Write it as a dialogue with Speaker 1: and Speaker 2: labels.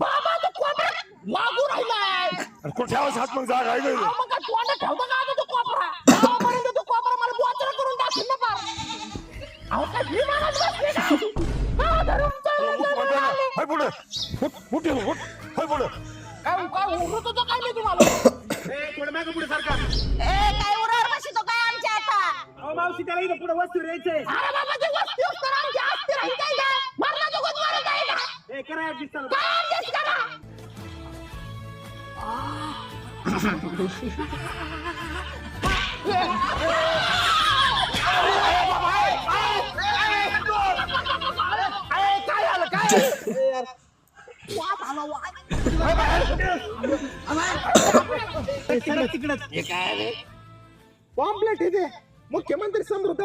Speaker 1: बाबा तो कोपरा लागू राहिलाय.
Speaker 2: कुठे आवाज हात मग जागा आहे का?
Speaker 1: मग काय तोंडात ठेवता का आता तो कोपरा? गावापर्यंत तो कोपरा मला बोचरा करून दाखल ना पार. अहो काय विमानात बसले का? हा, धरून चालले.
Speaker 2: हाय पुढे उठ हाय पुढे.
Speaker 1: काय उरत होतं काय नाही तुम्हाला?
Speaker 2: थोडं मागं पुढे सारखा.
Speaker 3: काय उरावर बसतो काय आमच्या आता?
Speaker 2: अहो मावशी त्याला इथं पुढे वस्तू द्यायचंय.
Speaker 1: अरे बाबा ते वस्ती असतं आमची आस्ती राहील काय का? मरणाजोगत मरत आहे का?
Speaker 2: हे करा ऍडजस्ट करा.
Speaker 1: काय adjust करा? काय झालं काय? वाद आला वाद.
Speaker 2: तिकडे
Speaker 1: पॉम्पलेट इथे मुख्यमंत्री समृद्ध